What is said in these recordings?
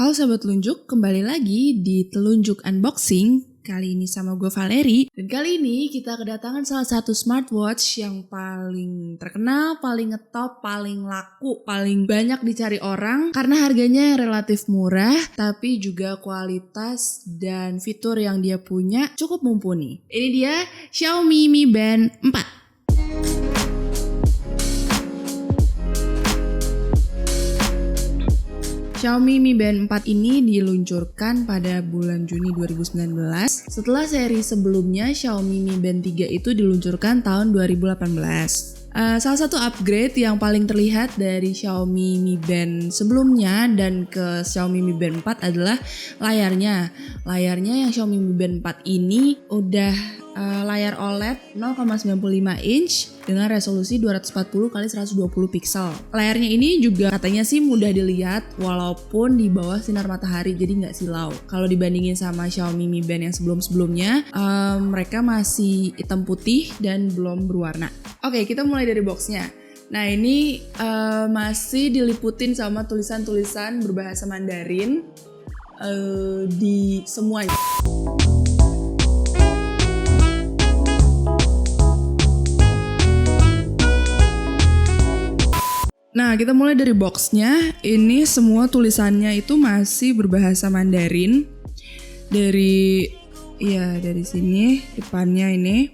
Halo Sobat Telunjuk, kembali lagi di Telunjuk Unboxing. Kali ini sama gue Valeri. Dan kali ini kita kedatangan salah satu smartwatch yang paling terkenal, paling ngetop, paling laku, paling banyak dicari orang. Karena harganya relatif murah, tapi juga kualitas dan fitur yang dia punya cukup mumpuni. Ini dia Xiaomi Mi Band 4. Xiaomi Mi Band 4 ini diluncurkan pada bulan Juni 2019 setelah seri sebelumnya Xiaomi Mi Band 3 itu diluncurkan tahun 2018. Salah satu upgrade yang paling terlihat dari Xiaomi Mi Band sebelumnya dan ke Xiaomi Mi Band 4 adalah layarnya. Layarnya yang Xiaomi Mi Band 4 ini udah layar OLED 0,95 inch dengan resolusi 240x120 pixel. Layarnya ini juga katanya sih mudah dilihat walaupun di bawah sinar matahari, jadi nggak silau. Kalau dibandingin sama Xiaomi Mi Band yang sebelum-sebelumnya, mereka masih hitam putih dan belum berwarna. Oke, kita mulai dari boxnya. Nah ini masih diliputin sama tulisan-tulisan berbahasa Mandarin di semuanya. Nah, kita mulai dari boxnya. Ini semua tulisannya itu masih berbahasa Mandarin. Dari sini, depannya ini.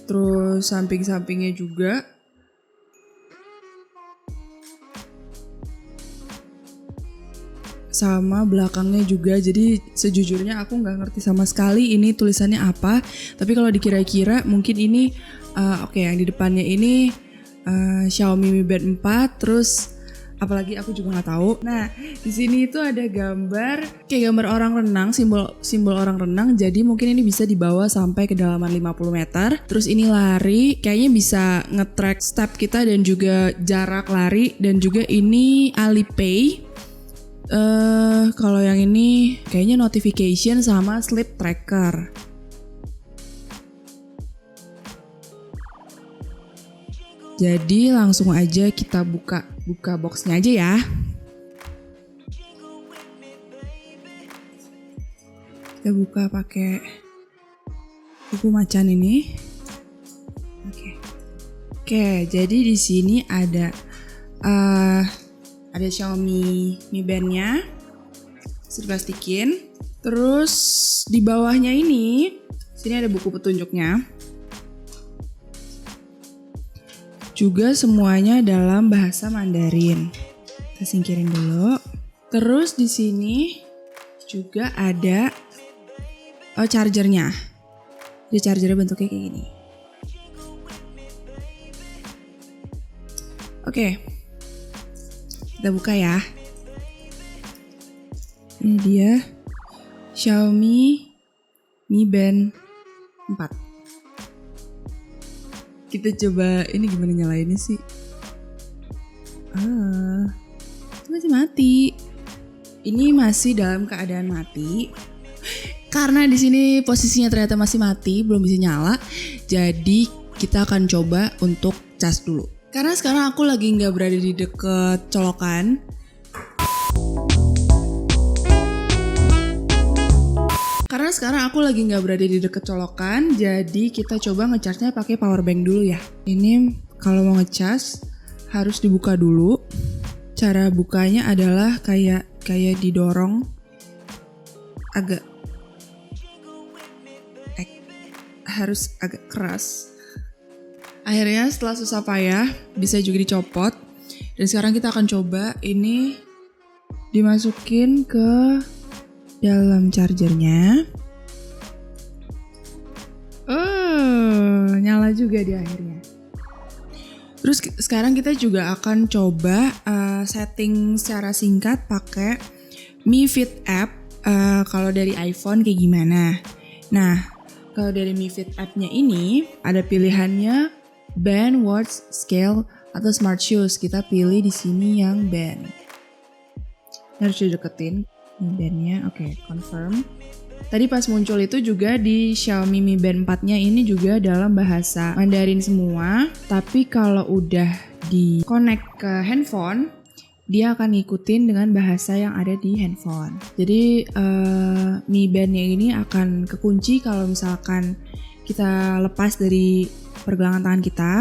Terus samping-sampingnya juga. Sama belakangnya juga. Jadi sejujurnya aku nggak ngerti sama sekali ini tulisannya apa. Tapi kalau dikira-kira mungkin ini, yang di depannya ini Xiaomi Mi Band 4, terus apalagi aku juga nggak tahu. Nah di sini itu ada gambar kayak gambar orang renang, simbol orang renang. Jadi mungkin ini bisa dibawa sampai kedalaman 50 meter. Terus ini lari, kayaknya bisa nge-track step kita dan juga jarak lari. Dan juga ini Alipay. Kalau yang ini kayaknya notification sama sleep tracker. Jadi langsung aja kita buka boxnya aja ya. Kita buka pakai buku macan ini. Oke, jadi di sini ada Xiaomi Mi Band-nya. Diplastikin. Terus di bawahnya ini, sini ada buku petunjuknya. Juga semuanya dalam bahasa Mandarin. Kita singkirin dulu. Terus di sini juga ada chargernya. Jadi chargernya bentuknya kayak gini. Oke. Kita buka ya. Ini dia Xiaomi Mi Band 4. Kita coba ini gimana nyalainnya sih? Itu masih mati. Ini masih dalam keadaan mati. Karena di sini posisinya ternyata masih mati, belum bisa nyala. Jadi kita akan coba untuk cas dulu. Karena sekarang aku lagi nggak berada di deket colokan. Karena sekarang aku lagi nggak berada di deket colokan, jadi kita coba ngecasnya pakai power bank dulu ya. Ini kalau mau ngecas harus dibuka dulu. Cara bukanya adalah kayak didorong harus agak keras. Akhirnya setelah susah payah bisa juga dicopot. Dan sekarang kita akan coba ini dimasukin ke dalam chargernya. Nyala juga di akhirnya. Terus sekarang kita juga akan coba setting secara singkat pakai Mi Fit app. Kalau dari iPhone kayak gimana? Nah, kalau dari Mi Fit app-nya ini ada pilihannya band, watch, scale, atau smart shoes. Kita pilih di sini yang band. Harus dideketin bandnya. Oke, confirm. Tadi pas muncul itu juga di Xiaomi Mi Band 4-nya ini juga dalam bahasa Mandarin semua. Tapi kalau udah di connect ke handphone, dia akan ngikutin dengan bahasa yang ada di handphone. Jadi Mi Band-nya ini akan kekunci kalau misalkan kita lepas dari pergelangan tangan kita.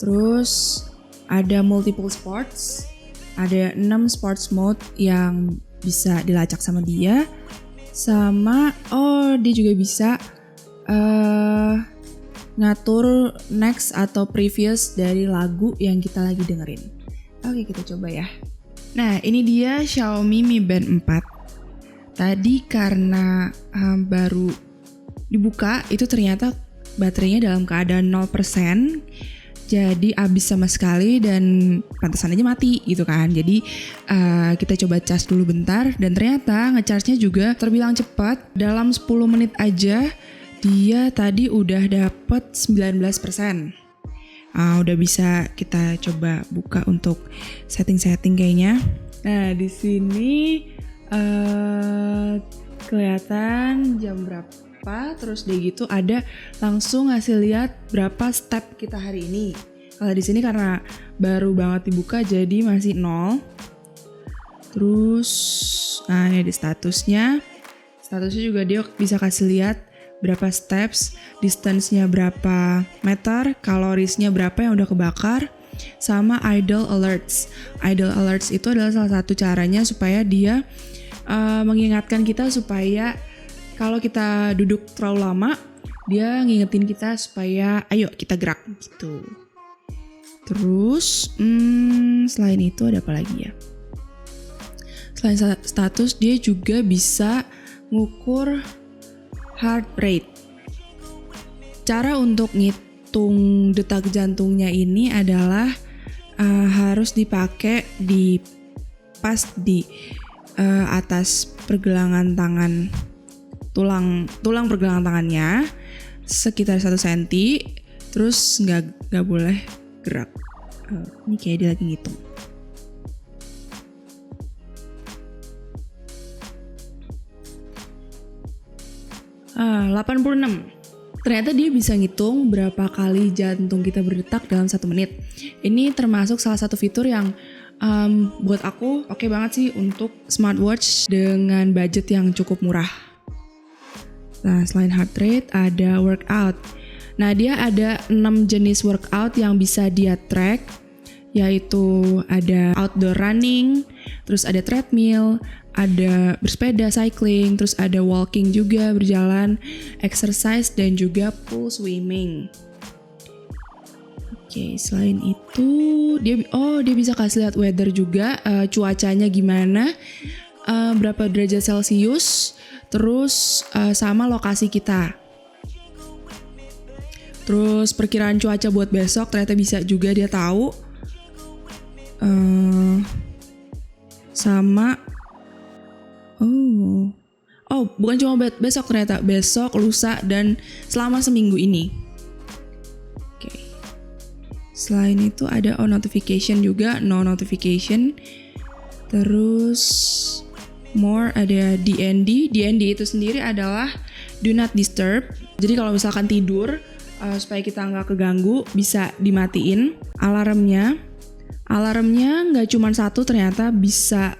Terus ada multiple sports, ada 6 sports mode yang bisa dilacak sama dia. Sama dia juga bisa ngatur next atau previous dari lagu yang kita lagi dengerin. Oke, kita coba ya. Nah, ini dia Xiaomi Mi Band 4. Tadi karena baru dibuka, itu ternyata baterainya dalam keadaan 0%. Jadi habis sama sekali dan pantesan aja mati gitu kan. Jadi kita coba cas dulu bentar dan ternyata ngecharge-nya juga terbilang cepat. Dalam 10 menit aja dia tadi udah dapet 19%. Udah bisa kita coba buka untuk setting-setting kayaknya. Nah, di sini kelihatan jam berapa, terus deh gitu ada langsung ngasih lihat berapa step kita hari ini. Kalau di sini karena baru banget dibuka jadi masih 0. Terus ini ada statusnya. Statusnya juga dia bisa kasih lihat berapa steps, distance-nya berapa meter, kalorisnya berapa yang udah kebakar, sama idle alerts. Idle alerts itu adalah salah satu caranya supaya dia mengingatkan kita supaya kalau kita duduk terlalu lama, dia ngingetin kita supaya ayo kita gerak gitu. Terus selain itu ada apa lagi ya? Selain status, dia juga bisa ngukur heart rate. Cara untuk ngitung detak jantungnya ini adalah harus dipakai di pas di atas pergelangan tangan, tulang pergelangan tangannya sekitar 1 cm. Terus nggak boleh gerak. Ini kayak dia lagi ngitung. Ah, 86. Ternyata dia bisa ngitung berapa kali jantung kita berdetak dalam 1 menit. Ini termasuk salah satu fitur yang buat aku oke banget sih untuk smartwatch dengan budget yang cukup murah. Nah, selain heart rate ada workout. Nah, dia ada 6 jenis workout yang bisa dia track, yaitu ada outdoor running, terus ada treadmill, ada bersepeda, cycling, terus ada walking juga, berjalan, exercise, dan juga pool swimming. Oke, selain itu dia bisa kasih lihat weather juga, cuacanya gimana, berapa derajat Celcius, terus sama lokasi kita. Terus perkiraan cuaca buat besok ternyata bisa juga dia tahu. Sama bukan cuma besok, ternyata besok, lusa, dan selama seminggu ini. Oke. Selain itu ada on notification juga, no notification. Terus more ada DND. DND itu sendiri adalah do not disturb. Jadi kalau misalkan tidur supaya kita nggak keganggu bisa dimatiin. Alarmnya nggak cuma 1, ternyata bisa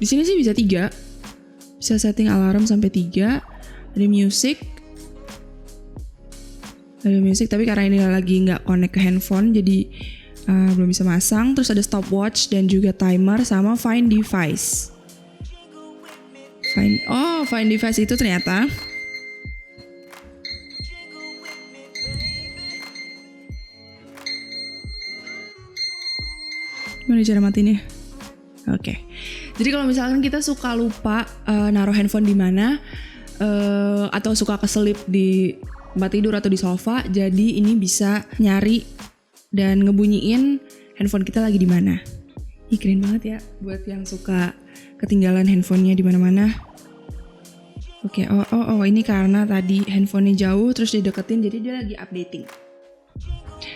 di sini sih bisa 3. Bisa setting alarm sampai 3. Ada music tapi karena ini lagi nggak connect ke handphone jadi belum bisa masang. Terus ada stopwatch dan juga timer sama find device. Find device itu ternyata gimana cara matinya? Oke. Jadi kalau misalkan kita suka lupa naruh handphone di mana atau suka keselip di tempat tidur atau di sofa, jadi ini bisa nyari dan ngebunyiin handphone kita lagi di mana. Ih, keren banget ya buat yang suka ketinggalan handphonenya di mana-mana. Oke, ini karena tadi handphonenya jauh terus dideketin jadi dia lagi updating.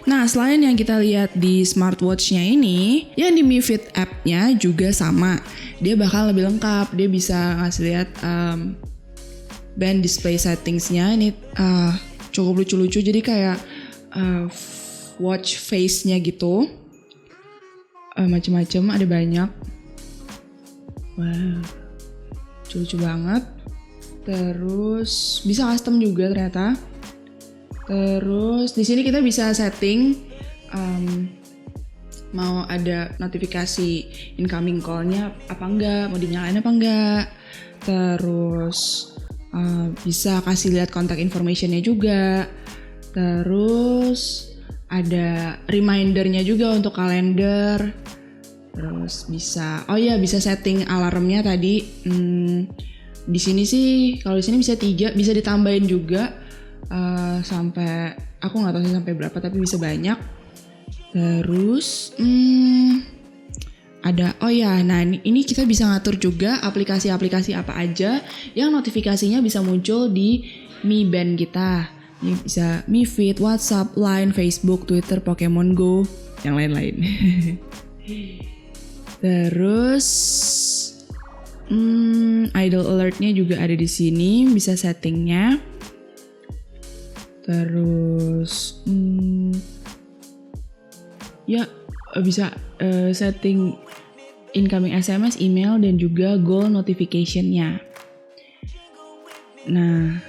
Nah, selain yang kita lihat di smartwatch-nya ini, yang di Mi Fit app-nya juga sama. Dia bakal lebih lengkap. Dia bisa ngasih lihat band display settings-nya. Ini cukup lucu-lucu. Jadi kayak watch face-nya gitu. macem-macem, ada banyak. Wow, lucu banget. Terus bisa custom juga ternyata. Terus di sini kita bisa setting mau ada notifikasi incoming call-nya apa enggak, mau dinyalain apa enggak. Terus bisa kasih lihat kontak information-nya juga. Terus ada reminder-nya juga untuk kalender. Terus bisa setting alarmnya tadi. Di sini sih kalau di sini bisa 3, bisa ditambahin juga sampai aku nggak tahu sih sampai berapa, tapi bisa banyak. Terus ada nah ini kita bisa ngatur juga aplikasi-aplikasi apa aja yang notifikasinya bisa muncul di Mi Band kita. Ini bisa Mi Feed, WhatsApp, Line, Facebook, Twitter, Pokemon Go, yang lain-lain. Terus idle alertnya juga ada di sini, bisa settingnya. Terus bisa setting incoming SMS, email, dan juga goal notification-nya. Nah,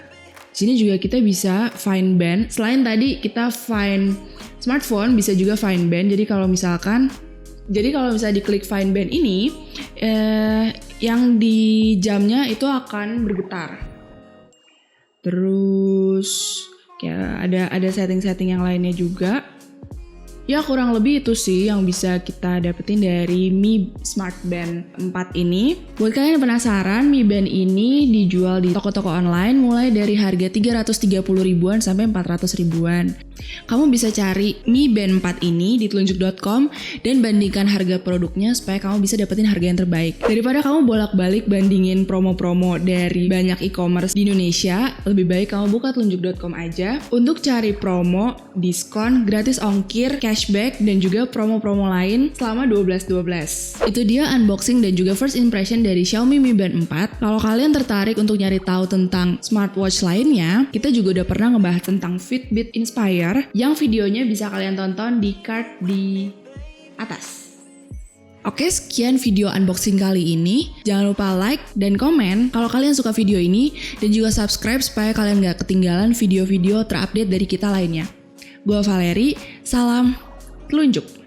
sini juga kita bisa find band. Selain tadi kita find smartphone, bisa juga find band. Jadi kalau misalnya diklik find band ini, yang di jamnya itu akan bergetar. Terus ada setting-setting yang lainnya juga. Ya kurang lebih itu sih yang bisa kita dapetin dari Mi Smart Band 4 ini. Buat kalian yang penasaran, Mi Band ini dijual di toko-toko online mulai dari harga 330 ribuan sampai 400 ribuan. Kamu bisa cari Mi Band 4 ini di telunjuk.com dan bandingkan harga produknya supaya kamu bisa dapetin harga yang terbaik. Daripada kamu bolak-balik bandingin promo-promo dari banyak e-commerce di Indonesia, lebih baik kamu buka telunjuk.com aja untuk cari promo, diskon, gratis ongkir, cashback, dan juga promo-promo lain selama 12/12. Itu dia unboxing dan juga first impression dari Xiaomi Mi Band 4. Kalau kalian tertarik untuk nyari tahu tentang smartwatch lainnya, kita juga udah pernah ngebahas tentang Fitbit Inspire yang videonya bisa kalian tonton di card di atas. Oke, sekian video unboxing kali ini. Jangan lupa like dan komen kalau kalian suka video ini, dan juga subscribe supaya kalian gak ketinggalan video-video terupdate dari kita lainnya. Gue Valerie, salam telunjuk.